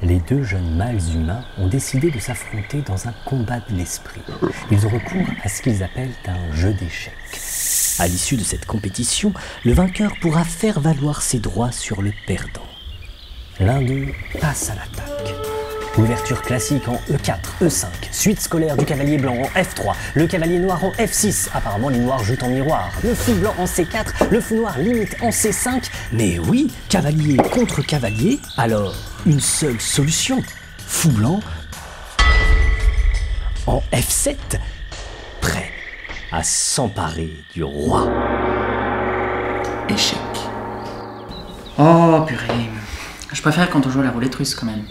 les deux jeunes mâles humains ont décidé de s'affronter dans un combat de l'esprit. Ils ont recours à ce qu'ils appellent un jeu d'échecs. À l'issue de cette compétition, le vainqueur pourra faire valoir ses droits sur le perdant. L'un d'eux passe à l'attaque. Ouverture classique en E4, E5, suite scolaire du cavalier blanc en F3, le cavalier noir en F6, apparemment les noirs jouent en miroir, le fou blanc en C4, le fou noir limite en C5, mais oui, cavalier contre cavalier, alors une seule solution, fou blanc en F7, prêt à s'emparer du roi. Échec. Oh purée, je préfère quand on joue à la roulette russe quand même.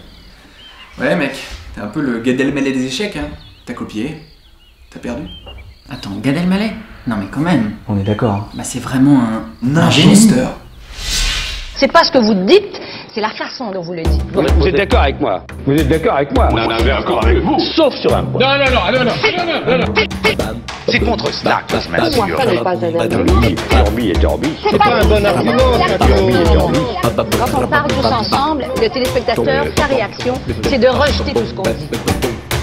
Ouais mec, t'es un peu le Gad Elmaleh des échecs, hein. T'as copié, t'as perdu. Attends, Gad Elmaleh? Non mais quand même. On est d'accord. Hein. Bah c'est vraiment un imposteur. C'est pas ce que vous dites, c'est la façon dont vous le dites. Vous êtes d'accord avec moi? Vous êtes d'accord avec moi? Non, d'accord avec vous. Sauf sur un point. Non. C'est contre cela que je m'assure. Torbi et Torbi. C'est pas un bon argument, Quand on parle tous ensemble, le téléspectateur, sa réaction, c'est de rejeter tout ce qu'on dit.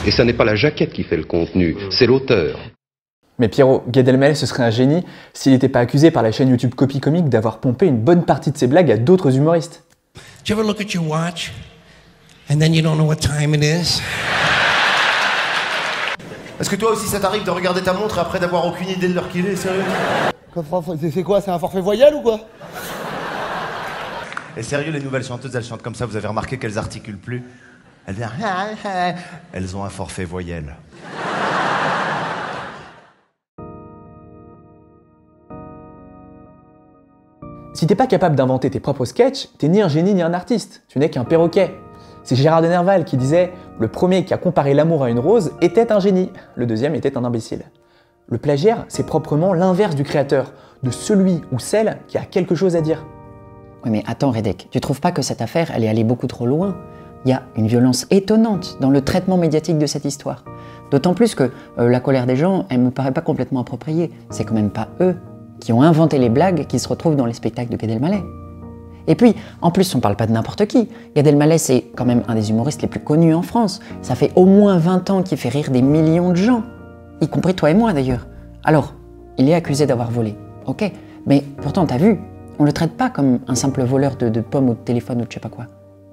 Et ça n'est pas la jaquette qui fait le contenu, c'est l'auteur. Mais Pierrot, Gad Elmaleh ce serait un génie s'il n'était pas accusé par la chaîne YouTube Copy Comique d'avoir pompé une bonne partie de ses blagues à d'autres humoristes. Do you ever look at your watch and then you don't know what time it is? Est-ce que toi aussi ça t'arrive de regarder ta montre après d'avoir aucune idée de l'heure qu'il est, sérieux? C'est quoi, c'est un forfait voyelle ou quoi? Et sérieux, les nouvelles chanteuses, elles chantent comme ça, vous avez remarqué qu'elles articulent plus? Elles ont un forfait voyelle. Si t'es pas capable d'inventer tes propres sketchs, t'es ni un génie ni un artiste, tu n'es qu'un perroquet. C'est Gérard de Nerval qui disait « Le premier qui a comparé l'amour à une rose était un génie, le deuxième était un imbécile ». Le plagiat, c'est proprement l'inverse du créateur, de celui ou celle qui a quelque chose à dire. Oui mais attends Redek, tu trouves pas que cette affaire, elle est allée beaucoup trop loin? Il y a une violence étonnante dans le traitement médiatique de cette histoire. D'autant plus que la colère des gens, elle me paraît pas complètement appropriée. C'est quand même pas eux qui ont inventé les blagues qui se retrouvent dans les spectacles de Gad Elmaleh. Et puis, en plus, on parle pas de n'importe qui. Gad Elmaleh, c'est quand même un des humoristes les plus connus en France. Ça fait au moins 20 ans qu'il fait rire des millions de gens, y compris toi et moi d'ailleurs. Alors, il est accusé d'avoir volé, ok, mais pourtant, t'as vu, on le traite pas comme un simple voleur de pommes ou de téléphone ou de je sais pas quoi.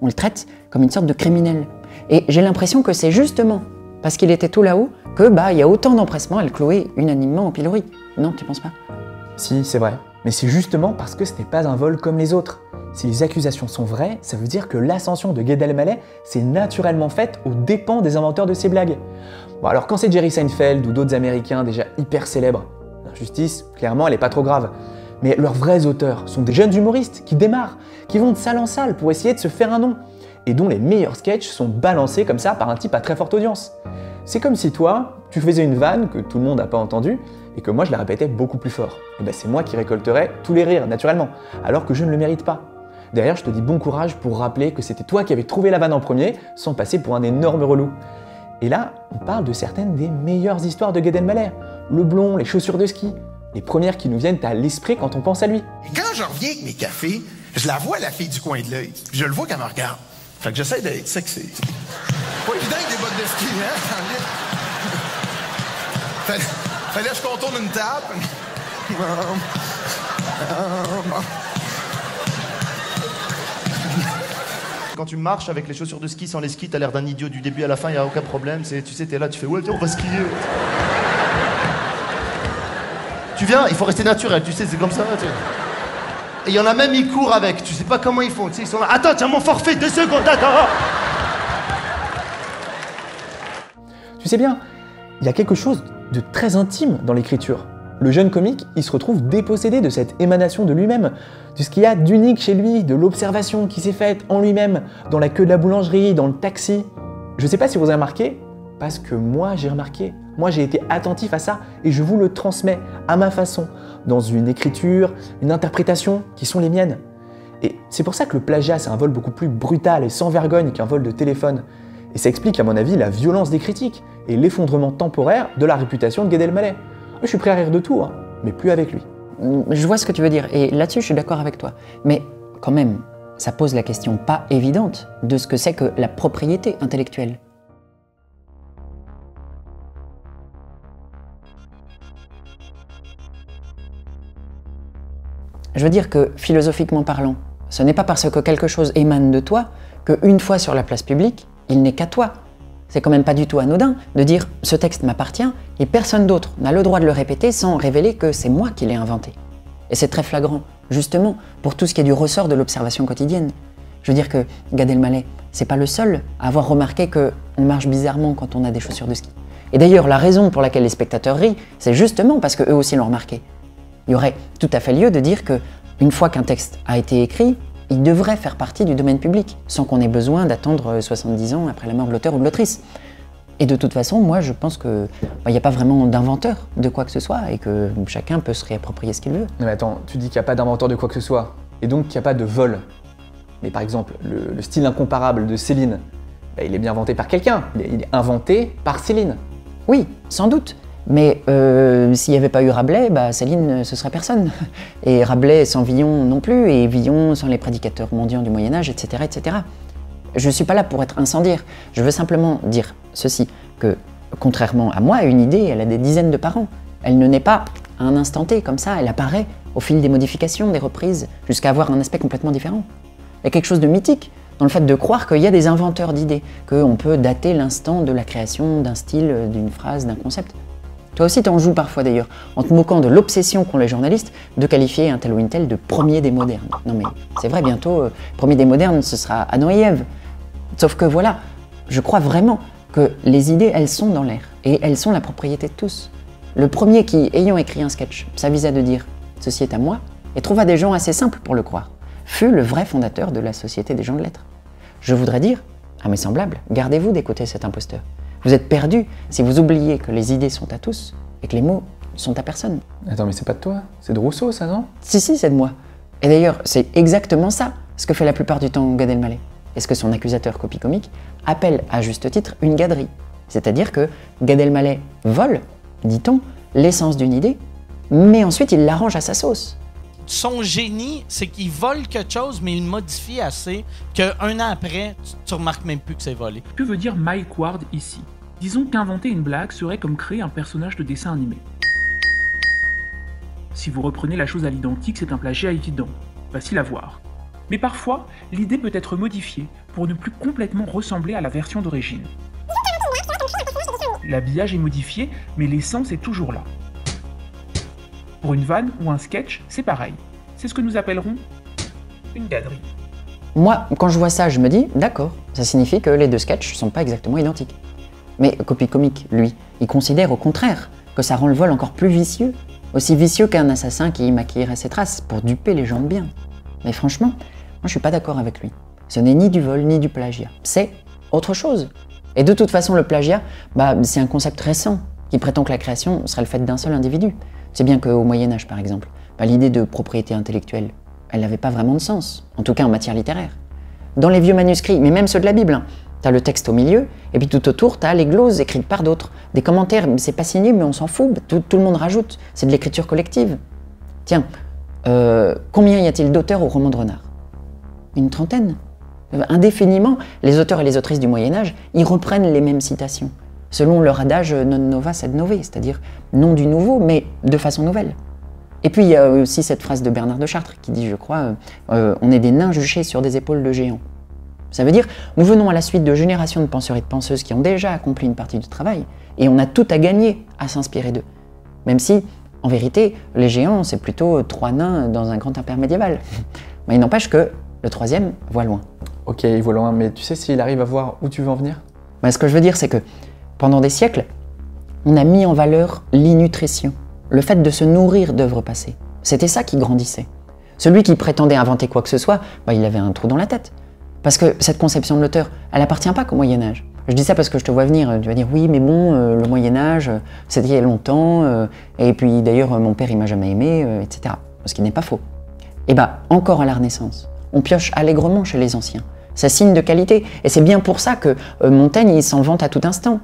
On le traite comme une sorte de criminel. Et j'ai l'impression que c'est justement parce qu'il était tout là-haut que il y a autant d'empressement à le clouer unanimement au pilori. Non, tu penses pas? Si, c'est vrai. Mais c'est justement parce que ce n'est pas un vol comme les autres. Si les accusations sont vraies, ça veut dire que l'ascension de Gad Elmaleh s'est naturellement faite aux dépens des inventeurs de ces blagues. Bon alors quand c'est Jerry Seinfeld ou d'autres américains déjà hyper célèbres, l'injustice, clairement, elle est pas trop grave. Mais leurs vrais auteurs sont des jeunes humoristes qui démarrent, qui vont de salle en salle pour essayer de se faire un nom, et dont les meilleurs sketchs sont balancés comme ça par un type à très forte audience. C'est comme si toi, tu faisais une vanne que tout le monde n'a pas entendue, et que moi je la répétais beaucoup plus fort. Et ben c'est moi qui récolterais tous les rires, naturellement, alors que je ne le mérite pas. D'ailleurs, je te dis bon courage pour rappeler que c'était toi qui avais trouvé la vanne en premier, sans passer pour un énorme relou. Et là, on parle de certaines des meilleures histoires de Gad Elmaleh. Le blond, les chaussures de ski, les premières qui nous viennent à l'esprit quand on pense à lui. Et quand je reviens avec mes cafés, je la vois la fille du coin de l'œil. Je le vois qu'elle me regarde. Fait que j'essaie d'être sexy. Pas évident avec des bottes de ski, hein? Fallait que je contourne une table. Quand tu marches avec les chaussures de ski sans les skis, t'as l'air d'un idiot du début à la fin, y a aucun problème. Tu sais, t'es là, tu fais ouais, on va skier. Tu viens, il faut rester naturel, tu sais, c'est comme ça. Et il y en a même, ils courent avec, tu sais pas comment ils font, tu sais, ils sont là. Attends, tiens mon forfait, 2 secondes, attends. Tu sais bien, il y a quelque chose de très intime dans l'écriture. Le jeune comique, il se retrouve dépossédé de cette émanation de lui-même, de ce qu'il y a d'unique chez lui, de l'observation qui s'est faite en lui-même, dans la queue de la boulangerie, dans le taxi. Je sais pas si vous avez remarqué, parce que moi j'ai remarqué, moi j'ai été attentif à ça et je vous le transmets à ma façon, dans une écriture, une interprétation qui sont les miennes. Et c'est pour ça que le plagiat c'est un vol beaucoup plus brutal et sans vergogne qu'un vol de téléphone. Et ça explique à mon avis la violence des critiques et l'effondrement temporaire de la réputation de Gad Elmaleh. Je suis prêt à rire de tout, hein, mais plus avec lui. Je vois ce que tu veux dire, et là-dessus je suis d'accord avec toi. Mais quand même, ça pose la question pas évidente de ce que c'est que la propriété intellectuelle. Je veux dire que, philosophiquement parlant, ce n'est pas parce que quelque chose émane de toi qu'une fois sur la place publique, il n'est qu'à toi. C'est quand même pas du tout anodin de dire « ce texte m'appartient » et personne d'autre n'a le droit de le répéter sans révéler que c'est moi qui l'ai inventé. Et c'est très flagrant, justement, pour tout ce qui est du ressort de l'observation quotidienne. Je veux dire que Gad Elmaleh, c'est pas le seul à avoir remarqué qu'on marche bizarrement quand on a des chaussures de ski. Et d'ailleurs, la raison pour laquelle les spectateurs rient, c'est justement parce qu'eux aussi l'ont remarqué. Il y aurait tout à fait lieu de dire qu'une fois qu'un texte a été écrit, il devrait faire partie du domaine public, sans qu'on ait besoin d'attendre 70 ans après la mort de l'auteur ou de l'autrice. Et de toute façon, moi je pense qu'il n'y a pas vraiment d'inventeur de quoi que ce soit, et que chacun peut se réapproprier ce qu'il veut. Non mais attends, tu dis qu'il n'y a pas d'inventeur de quoi que ce soit, et donc qu'il n'y a pas de vol. Mais par exemple, le style incomparable de Céline, il est bien inventé par quelqu'un, il est inventé par Céline. Oui, sans doute. Mais s'il n'y avait pas eu Rabelais, Céline, ce serait personne. Et Rabelais sans Villon non plus, et Villon sans les prédicateurs mendiants du Moyen-Âge, etc., etc. Je ne suis pas là pour être incendiaire. Je veux simplement dire ceci, que contrairement à moi, une idée, elle a des dizaines de parents. Elle ne naît pas à un instant T, comme ça, elle apparaît au fil des modifications, des reprises, jusqu'à avoir un aspect complètement différent. Il y a quelque chose de mythique dans le fait de croire qu'il y a des inventeurs d'idées, qu'on peut dater l'instant de la création d'un style, d'une phrase, d'un concept. Toi aussi t'en joues parfois d'ailleurs, en te moquant de l'obsession qu'ont les journalistes de qualifier un tel ou une telle de premier des modernes. Non mais c'est vrai, bientôt, premier des modernes, ce sera Adam et Ève. Sauf que voilà, je crois vraiment que les idées, elles sont dans l'air, et elles sont la propriété de tous. Le premier qui, ayant écrit un sketch, s'avisa de dire « ceci est à moi », et trouva des gens assez simples pour le croire, fut le vrai fondateur de la Société des gens de lettres. Je voudrais dire, à mes semblables, gardez-vous d'écouter cet imposteur. Vous êtes perdus si vous oubliez que les idées sont à tous et que les mots sont à personne. Attends, mais c'est pas de toi, c'est de Rousseau ça, non? Si, c'est de moi. Et d'ailleurs, c'est exactement ça, ce que fait la plupart du temps Gad Elmaleh. Et ce que son accusateur copie comique appelle à juste titre une gaderie. C'est-à-dire que Gad Elmaleh vole, dit-on, l'essence d'une idée, mais ensuite il l'arrange à sa sauce. Son génie, c'est qu'il vole quelque chose, mais il modifie assez qu'un an après, tu remarques même plus que c'est volé. Que veut dire Mike Ward ici? Disons qu'inventer une blague serait comme créer un personnage de dessin animé. Si vous reprenez la chose à l'identique, c'est un plagiat évident, facile à voir. Mais parfois, l'idée peut être modifiée pour ne plus complètement ressembler à la version d'origine. L'habillage est modifié, mais l'essence est toujours là. Pour une vanne ou un sketch, c'est pareil. C'est ce que nous appellerons une gaderie. Moi, quand je vois ça, je me dis, d'accord, ça signifie que les deux sketchs ne sont pas exactement identiques. Mais Copy Comique, lui, il considère au contraire que ça rend le vol encore plus vicieux. Aussi vicieux qu'un assassin qui maquillerait ses traces pour duper les gens de bien. Mais franchement, moi je suis pas d'accord avec lui. Ce n'est ni du vol ni du plagiat. C'est autre chose. Et de toute façon, le plagiat, c'est un concept récent qui prétend que la création serait le fait d'un seul individu. C'est bien qu'au Moyen-Âge, par exemple, l'idée de propriété intellectuelle, elle n'avait pas vraiment de sens, en tout cas en matière littéraire. Dans les vieux manuscrits, mais même ceux de la Bible, t'as le texte au milieu, et puis tout autour, t'as les gloses écrites par d'autres, des commentaires, c'est pas signé, mais on s'en fout, tout le monde rajoute, c'est de l'écriture collective. Tiens, combien y a-t-il d'auteurs au roman de Renard? Une trentaine. Indéfiniment, les auteurs et les autrices du Moyen-Âge, ils reprennent les mêmes citations, selon leur adage non nova sed nove, c'est-à-dire non du nouveau, mais de façon nouvelle. Et puis il y a aussi cette phrase de Bernard de Chartres qui dit, je crois, on est des nains juchés sur des épaules de géants. Ça veut dire, nous venons à la suite de générations de penseurs et de penseuses qui ont déjà accompli une partie du travail, et on a tout à gagner à s'inspirer d'eux. Même si, en vérité, les géants, c'est plutôt trois nains dans un grand impère médiéval. Mais il n'empêche que le troisième voit loin. Ok, il voit loin, mais tu sais s'il arrive à voir où tu veux en venir? Ce que je veux dire, c'est que pendant des siècles, on a mis en valeur l'innutrition, le fait de se nourrir d'œuvres passées. C'était ça qui grandissait. Celui qui prétendait inventer quoi que ce soit, il avait un trou dans la tête. Parce que cette conception de l'auteur, elle n'appartient pas qu'au Moyen-Âge. Je dis ça parce que je te vois venir, tu vas dire oui, mais bon, le Moyen-Âge, c'était il y a longtemps, et puis d'ailleurs, mon père, il m'a jamais aimé, etc. Ce qui n'est pas faux. Et encore à la Renaissance, on pioche allègrement chez les anciens. C'est signe de qualité, et c'est bien pour ça que Montaigne, il s'en vante à tout instant.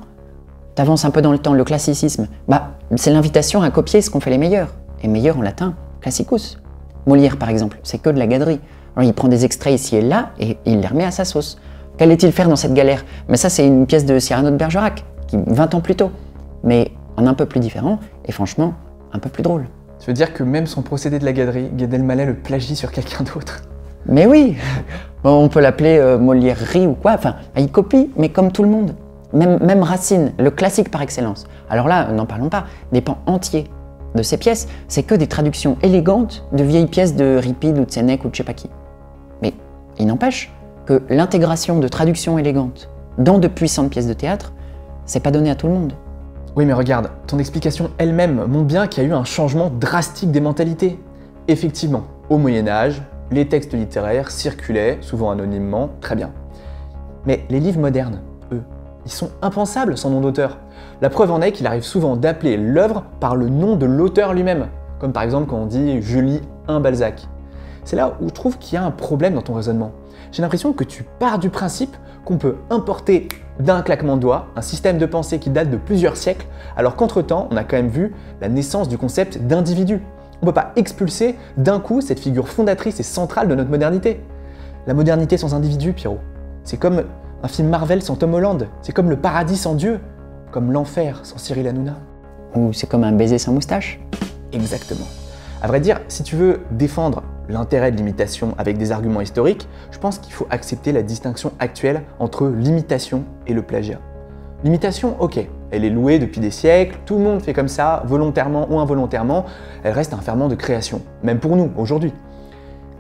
T'avances un peu dans le temps, le classicisme, c'est l'invitation à copier ce qu'ont fait les meilleurs. Et meilleur en latin, classicus. Molière, par exemple, c'est que de la gaderie. Alors, il prend des extraits ici et là et il les remet à sa sauce. Qu'allait-il faire dans cette galère? Mais ça, c'est une pièce de Cyrano de Bergerac, 20 ans plus tôt. Mais en un peu plus différent et franchement, un peu plus drôle. Tu veux dire que même son procédé de la gaderie, Gad Elmaleh le plagie sur quelqu'un d'autre? Mais oui, bon, on peut l'appeler Molièrerie ou quoi, enfin, il copie, mais comme tout le monde. Même Racine, le classique par excellence. Alors là, n'en parlons pas, des pans entiers de ces pièces, c'est que des traductions élégantes de vieilles pièces de Euripide ou de Sénèque ou de je sais pas qui. Mais il n'empêche que l'intégration de traductions élégantes dans de puissantes pièces de théâtre, c'est pas donné à tout le monde. Oui, mais regarde, ton explication elle-même montre bien qu'il y a eu un changement drastique des mentalités. Effectivement, au Moyen-Âge, les textes littéraires circulaient, souvent anonymement, très bien. Mais les livres modernes, eux, ils sont impensables sans nom d'auteur. La preuve en est qu'il arrive souvent d'appeler l'œuvre par le nom de l'auteur lui-même, comme par exemple quand on dit « je lis un Balzac ». C'est là où je trouve qu'il y a un problème dans ton raisonnement. J'ai l'impression que tu pars du principe qu'on peut importer d'un claquement de doigts un système de pensée qui date de plusieurs siècles, alors qu'entre-temps, on a quand même vu la naissance du concept d'individu. On ne peut pas expulser d'un coup cette figure fondatrice et centrale de notre modernité. La modernité sans individu, Pierrot, c'est comme un film Marvel sans Tom Holland, c'est comme le paradis sans Dieu, comme l'enfer sans Cyril Hanouna. Ou c'est comme un baiser sans moustache. Exactement. À vrai dire, si tu veux défendre l'intérêt de l'imitation avec des arguments historiques, je pense qu'il faut accepter la distinction actuelle entre l'imitation et le plagiat. L'imitation, ok, elle est louée depuis des siècles, tout le monde fait comme ça, volontairement ou involontairement, elle reste un ferment de création, même pour nous, aujourd'hui.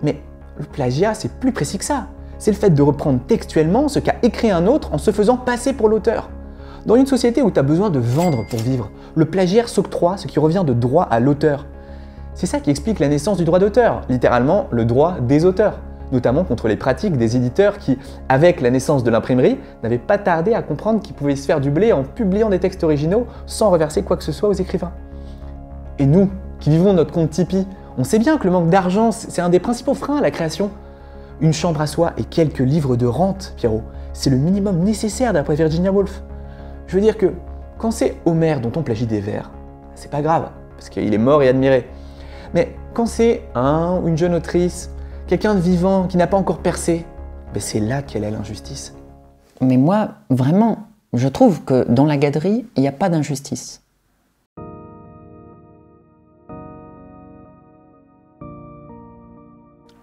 Mais le plagiat, c'est plus précis que ça. C'est le fait de reprendre textuellement ce qu'a écrit un autre en se faisant passer pour l'auteur. Dans une société où tu as besoin de vendre pour vivre, le plagiaire s'octroie ce qui revient de droit à l'auteur. C'est ça qui explique la naissance du droit d'auteur, littéralement le droit des auteurs, notamment contre les pratiques des éditeurs qui, avec la naissance de l'imprimerie, n'avaient pas tardé à comprendre qu'ils pouvaient se faire du blé en publiant des textes originaux sans reverser quoi que ce soit aux écrivains. Et nous, qui vivons notre compte Tipeee, on sait bien que le manque d'argent, c'est un des principaux freins à la création. Une chambre à soi et quelques livres de rente, Pierrot, c'est le minimum nécessaire d'après Virginia Woolf. Je veux dire que quand c'est Homère dont on plagie des vers, c'est pas grave, parce qu'il est mort et admiré. Mais quand c'est un ou une jeune autrice, quelqu'un de vivant qui n'a pas encore percé, ben c'est là qu'elle est l'injustice. Mais moi, vraiment, je trouve que dans la gaderie, il n'y a pas d'injustice.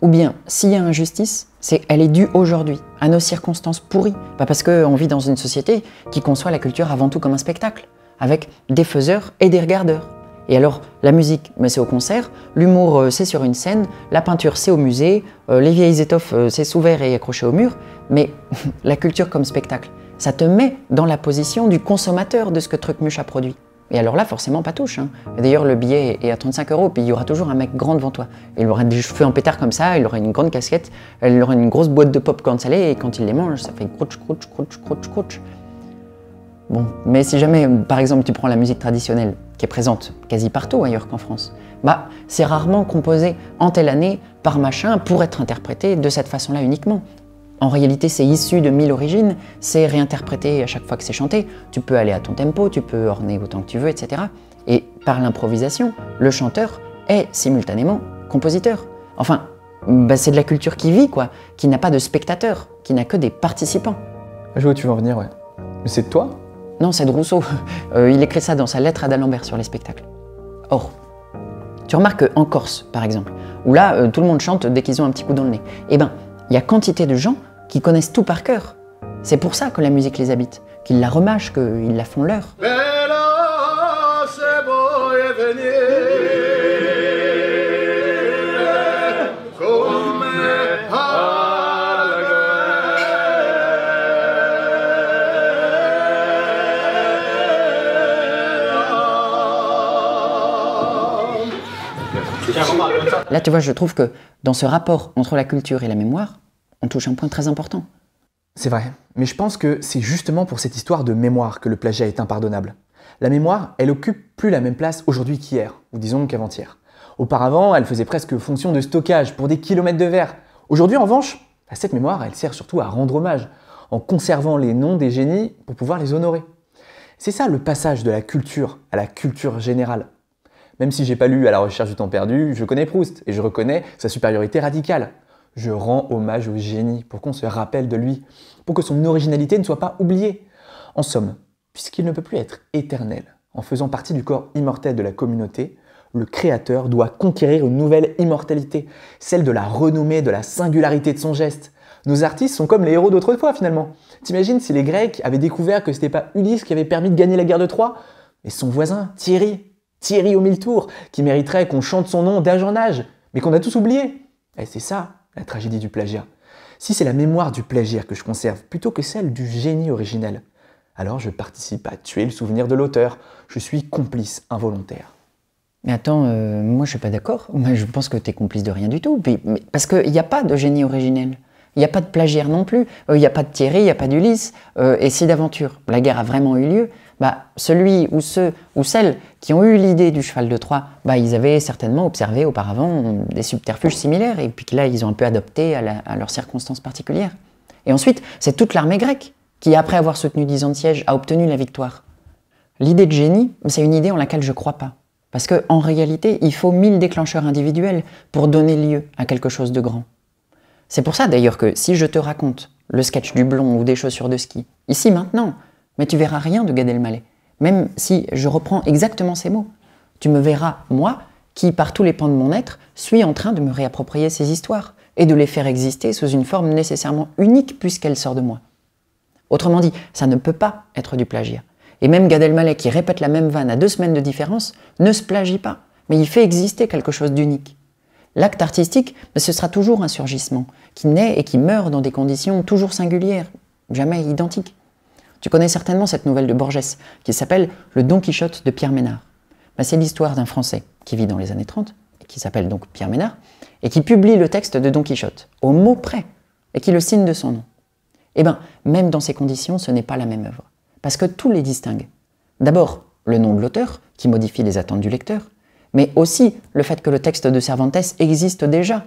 Ou bien, s'il y a injustice, elle est due aujourd'hui, à nos circonstances pourries. Pas parce qu'on vit dans une société qui conçoit la culture avant tout comme un spectacle, avec des faiseurs et des regardeurs. Et alors, la musique, c'est au concert, l'humour, c'est sur une scène, la peinture, c'est au musée, les vieilles étoffes, c'est sous verre et accroché au mur, mais la culture comme spectacle, ça te met dans la position du consommateur de ce que Trucmuche a produit. Et alors là, forcément, pas touche. Hein. D'ailleurs, le billet est à 35 €, puis il y aura toujours un mec grand devant toi. Il aura des cheveux en pétard comme ça, il aura une grande casquette, il aura une grosse boîte de pop-corn salé, et quand il les mange, ça fait crouch, crouch, crouch, crouch, crouch. Bon, mais si jamais, par exemple, tu prends la musique traditionnelle, qui est présente quasi partout ailleurs qu'en France, bah, c'est rarement composé en telle année par machin pour être interprété de cette façon-là uniquement. En réalité, c'est issu de 1000 origines, c'est réinterprété à chaque fois que c'est chanté. Tu peux aller à ton tempo, tu peux orner autant que tu veux, etc. Et par l'improvisation, le chanteur est simultanément compositeur. Enfin, bah, c'est de la culture qui vit, quoi, qui n'a pas de spectateurs, qui n'a que des participants. Je vois où tu veux en venir, ouais. Mais c'est de toi ? Non, c'est de Rousseau. Il écrit ça dans sa lettre à d'Alembert sur les spectacles. Or, tu remarques qu'en Corse, par exemple, où là, tout le monde chante dès qu'ils ont un petit coup dans le nez, eh ben, il y a quantité de gens qui connaissent tout par cœur. C'est pour ça que la musique les habite, qu'ils la remâchent, qu'ils la font leur. Là, tu vois, je trouve que dans ce rapport entre la culture et la mémoire, on touche un point très important. C'est vrai, mais je pense que c'est justement pour cette histoire de mémoire que le plagiat est impardonnable. La mémoire, elle occupe plus la même place aujourd'hui qu'hier, ou disons qu'avant-hier. Auparavant, elle faisait presque fonction de stockage pour des kilomètres de verre. Aujourd'hui, en revanche, cette mémoire, elle sert surtout à rendre hommage, en conservant les noms des génies pour pouvoir les honorer. C'est ça le passage de la culture à la culture générale. Même si j'ai pas lu À la recherche du temps perdu, je connais Proust et je reconnais sa supériorité radicale. Je rends hommage au génie pour qu'on se rappelle de lui, pour que son originalité ne soit pas oubliée. En somme, puisqu'il ne peut plus être éternel, en faisant partie du corps immortel de la communauté, le créateur doit conquérir une nouvelle immortalité, celle de la renommée, de la singularité de son geste. Nos artistes sont comme les héros d'autrefois finalement. T'imagines si les Grecs avaient découvert que c'était pas Ulysse qui avait permis de gagner la guerre de Troie, mais son voisin, Thierry aux 1000 tours, qui mériterait qu'on chante son nom d'âge en âge, mais qu'on a tous oublié. Et c'est ça, la tragédie du plagiat. Si c'est la mémoire du plagiat que je conserve, plutôt que celle du génie originel, alors je participe à tuer le souvenir de l'auteur. Je suis complice involontaire. Mais attends, moi je suis pas d'accord. Moi, je pense que tu es complice de rien du tout. Parce qu'il n'y a pas de génie originel. Il n'y a pas de plagiaire non plus. Il n'y a pas de Thierry, il n'y a pas d'Ulysse. Et si d'aventure la guerre a vraiment eu lieu, celui ou ceux ou celles qui ont eu l'idée du cheval de Troie, ils avaient certainement observé auparavant des subterfuges similaires et puis que là ils ont un peu adopté à leurs circonstances particulières. Et ensuite, c'est toute l'armée grecque qui, après avoir soutenu 10 ans de siège, a obtenu la victoire. L'idée de génie, c'est une idée en laquelle je ne crois pas. Parce qu'en réalité, il faut 1000 déclencheurs individuels pour donner lieu à quelque chose de grand. C'est pour ça d'ailleurs que si je te raconte le sketch du blond ou des chaussures de ski, ici maintenant, mais tu verras rien de Gad Elmaleh. Même si je reprends exactement ces mots. Tu me verras, moi, qui par tous les pans de mon être, suis en train de me réapproprier ces histoires et de les faire exister sous une forme nécessairement unique puisqu'elle sort de moi. Autrement dit, ça ne peut pas être du plagiat. Et même Gad Elmaleh qui répète la même vanne à 2 semaines de différence ne se plagie pas, mais il fait exister quelque chose d'unique. L'acte artistique, ce sera toujours un surgissement, qui naît et qui meurt dans des conditions toujours singulières, jamais identiques. Tu connais certainement cette nouvelle de Borges, qui s'appelle « Le Don Quichotte de Pierre Ménard ». C'est l'histoire d'un Français qui vit dans les années 30, et qui s'appelle donc Pierre Ménard, et qui publie le texte de Don Quichotte, au mot près, et qui le signe de son nom. Eh bien, même dans ces conditions, ce n'est pas la même œuvre, parce que tout les distingue. D'abord, le nom de l'auteur, qui modifie les attentes du lecteur, mais aussi le fait que le texte de Cervantes existe déjà.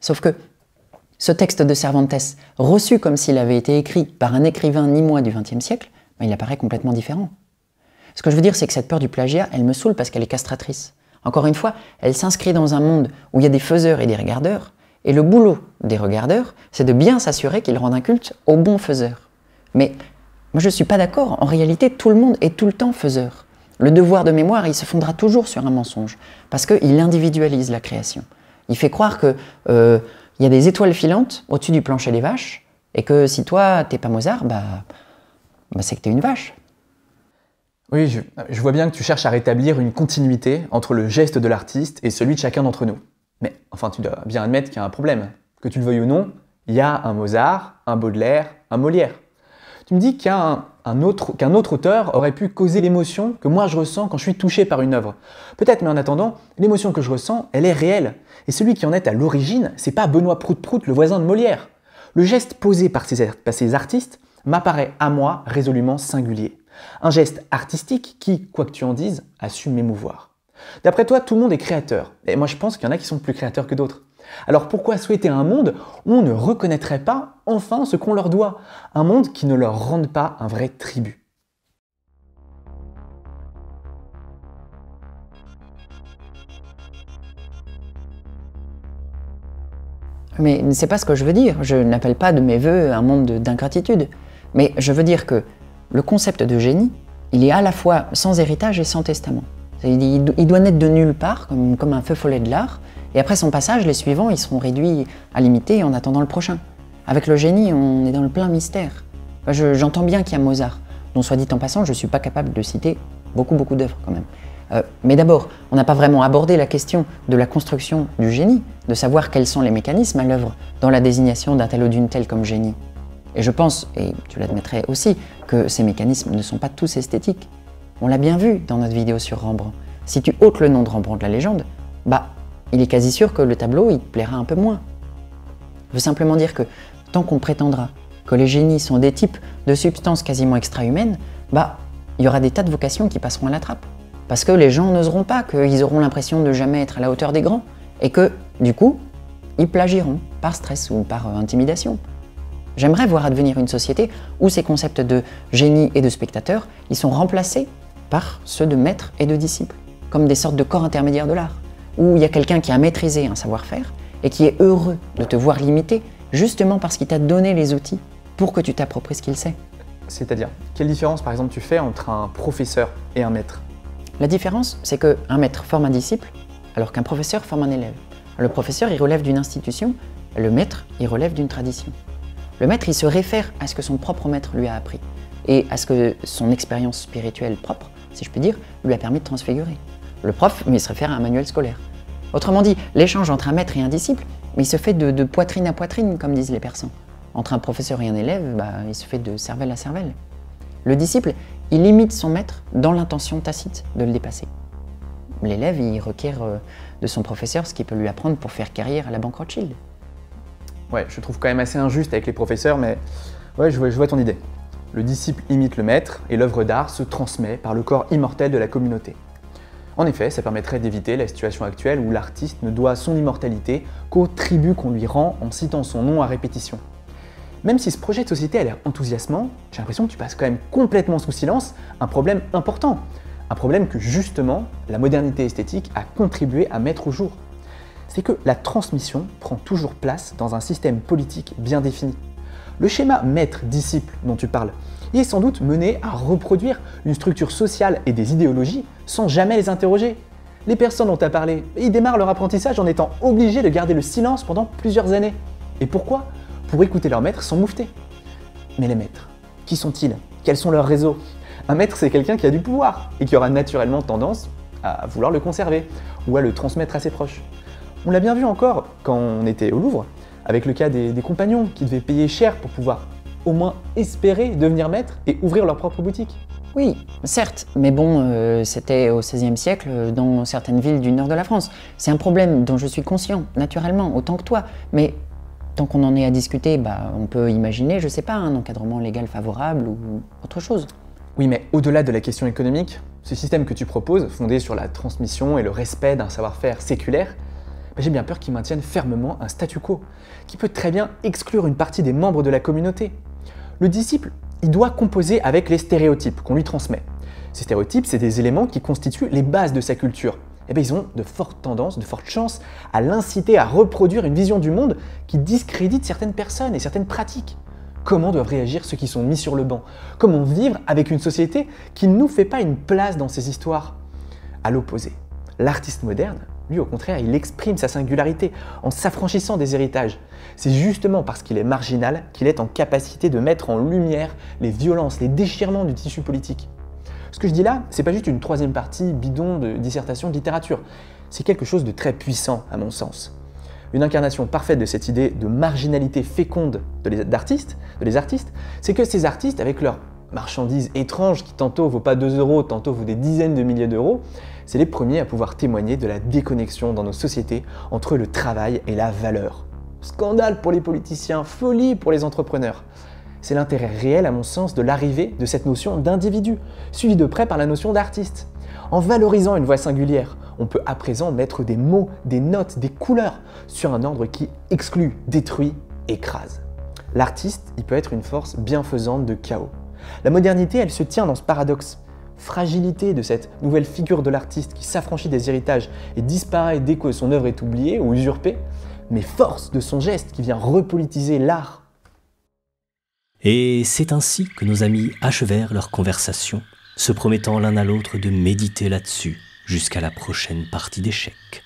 Sauf que ce texte de Cervantes, reçu comme s'il avait été écrit par un écrivain nîmois du XXe siècle, il apparaît complètement différent. Ce que je veux dire, c'est que cette peur du plagiat, elle me saoule parce qu'elle est castratrice. Encore une fois, elle s'inscrit dans un monde où il y a des faiseurs et des regardeurs, et le boulot des regardeurs, c'est de bien s'assurer qu'ils rendent un culte aux bons faiseurs. Mais moi, je ne suis pas d'accord. En réalité, tout le monde est tout le temps faiseur. Le devoir de mémoire, il se fondera toujours sur un mensonge, parce qu'il individualise la création. Il fait croire que y a des étoiles filantes au-dessus du plancher des vaches, et que si toi, t'es pas Mozart, c'est que t'es une vache. Oui, je vois bien que tu cherches à rétablir une continuité entre le geste de l'artiste et celui de chacun d'entre nous. Mais enfin, tu dois bien admettre qu'il y a un problème. Que tu le veuilles ou non, il y a un Mozart, un Baudelaire, un Molière. Tu me dis qu'un autre auteur aurait pu causer l'émotion que moi je ressens quand je suis touché par une œuvre. Peut-être, mais en attendant, l'émotion que je ressens, elle est réelle. Et celui qui en est à l'origine, c'est pas Benoît Prout-Prout, le voisin de Molière. Le geste posé par ces artistes m'apparaît à moi résolument singulier. Un geste artistique qui, quoi que tu en dises, a su m'émouvoir. D'après toi, tout le monde est créateur. Et moi je pense qu'il y en a qui sont plus créateurs que d'autres. Alors pourquoi souhaiter un monde où on ne reconnaîtrait pas enfin ce qu'on leur doit? Un monde qui ne leur rende pas un vrai tribut. Mais c'est pas ce que je veux dire. Je n'appelle pas de mes voeux un monde d'ingratitude. Mais je veux dire que le concept de génie, il est à la fois sans héritage et sans testament. Il doit naître de nulle part, comme un feu follet de l'art, et après son passage, les suivants, ils seront réduits à l'imiter en attendant le prochain. Avec le génie, on est dans le plein mystère. J'entends bien qu'il y a Mozart, dont soit dit en passant, je ne suis pas capable de citer beaucoup d'œuvres quand même. Mais d'abord, on n'a pas vraiment abordé la question de la construction du génie, de savoir quels sont les mécanismes à l'œuvre dans la désignation d'un tel ou d'une telle comme génie. Et je pense, et tu l'admettrais aussi, que ces mécanismes ne sont pas tous esthétiques. On l'a bien vu dans notre vidéo sur Rembrandt. Si tu ôtes le nom de Rembrandt de la légende, il est quasi sûr que le tableau, il te plaira un peu moins. Je veux simplement dire que tant qu'on prétendra que les génies sont des types de substances quasiment extra-humaines, il y aura des tas de vocations qui passeront à la trappe. Parce que les gens n'oseront pas, qu'ils auront l'impression de jamais être à la hauteur des grands, et que, du coup, ils plagieront, par stress ou par intimidation. J'aimerais voir advenir une société où ces concepts de génie et de spectateur, ils sont remplacés par ceux de maître et de disciple, comme des sortes de corps intermédiaires de l'art, où il y a quelqu'un qui a maîtrisé un savoir-faire et qui est heureux de te voir limité justement parce qu'il t'a donné les outils pour que tu t'appropries ce qu'il sait. C'est-à-dire, quelle différence par exemple tu fais entre un professeur et un maître? La différence, c'est qu'un maître forme un disciple alors qu'un professeur forme un élève. Le professeur, il relève d'une institution, le maître, il relève d'une tradition. Le maître, il se réfère à ce que son propre maître lui a appris et à ce que son expérience spirituelle propre, si je puis dire, lui a permis de transfigurer. Le prof, il se réfère à un manuel scolaire. Autrement dit, l'échange entre un maître et un disciple, il se fait de poitrine à poitrine, comme disent les Persans. Entre un professeur et un élève, il se fait de cervelle à cervelle. Le disciple, il imite son maître dans l'intention tacite de le dépasser. L'élève, il requiert de son professeur ce qu'il peut lui apprendre pour faire carrière à la banque Rothschild. Ouais, je trouve quand même assez injuste avec les professeurs, mais ouais, je vois ton idée. Le disciple imite le maître et l'œuvre d'art se transmet par le corps immortel de la communauté. En effet, ça permettrait d'éviter la situation actuelle où l'artiste ne doit son immortalité qu'au tribut qu'on lui rend en citant son nom à répétition. Même si ce projet de société a l'air enthousiasmant, j'ai l'impression que tu passes quand même complètement sous silence un problème important. Un problème que justement, la modernité esthétique a contribué à mettre au jour. C'est que la transmission prend toujours place dans un système politique bien défini. Le schéma maître-disciple dont tu parles, il est sans doute mené à reproduire une structure sociale et des idéologies sans jamais les interroger. Les personnes dont tu as parlé, ils démarrent leur apprentissage en étant obligés de garder le silence pendant plusieurs années. Et pourquoi? Pour écouter leur maître sans moufter. Mais les maîtres, qui sont-ils? Quels sont leurs réseaux? Un maître, c'est quelqu'un qui a du pouvoir et qui aura naturellement tendance à vouloir le conserver ou à le transmettre à ses proches. On l'a bien vu encore quand on était au Louvre, avec le cas des compagnons qui devaient payer cher pour pouvoir au moins espérer devenir maîtres et ouvrir leur propre boutique. Oui, certes, mais bon, c'était au XVIe siècle dans certaines villes du nord de la France. C'est un problème dont je suis conscient, naturellement, autant que toi, mais tant qu'on en est à discuter, on peut imaginer, je sais pas, un encadrement légal favorable ou autre chose. Oui, mais au-delà de la question économique, ce système que tu proposes, fondé sur la transmission et le respect d'un savoir-faire séculaire, j'ai bien peur qu'il maintienne fermement un statu quo, qui peut très bien exclure une partie des membres de la communauté. Le disciple, il doit composer avec les stéréotypes qu'on lui transmet. Ces stéréotypes, c'est des éléments qui constituent les bases de sa culture. Ils ont de fortes tendances, de fortes chances à l'inciter à reproduire une vision du monde qui discrédite certaines personnes et certaines pratiques. Comment doivent réagir ceux qui sont mis sur le banc? Comment vivre avec une société qui ne nous fait pas une place dans ces histoires? À l'opposé, l'artiste moderne, lui au contraire, il exprime sa singularité en s'affranchissant des héritages. C'est justement parce qu'il est marginal qu'il est en capacité de mettre en lumière les violences, les déchirements du tissu politique. Ce que je dis là, c'est pas juste une troisième partie bidon de dissertation de littérature. C'est quelque chose de très puissant à mon sens. Une incarnation parfaite de cette idée de marginalité féconde des artistes, c'est que ces artistes, avec leurs marchandises étranges qui tantôt vaut pas 2 €, tantôt vaut des dizaines de milliers d'euros, c'est les premiers à pouvoir témoigner de la déconnexion dans nos sociétés entre le travail et la valeur. Scandale pour les politiciens, folie pour les entrepreneurs. C'est l'intérêt réel, à mon sens, de l'arrivée de cette notion d'individu, suivie de près par la notion d'artiste. En valorisant une voix singulière, on peut à présent mettre des mots, des notes, des couleurs sur un ordre qui exclut, détruit, écrase. L'artiste, il peut être une force bienfaisante de chaos. La modernité, elle se tient dans ce paradoxe. Fragilité de cette nouvelle figure de l'artiste qui s'affranchit des héritages et disparaît dès que son œuvre est oubliée ou usurpée, mais force de son geste qui vient repolitiser l'art. Et c'est ainsi que nos amis achevèrent leur conversation, se promettant l'un à l'autre de méditer là-dessus jusqu'à la prochaine partie d'échecs.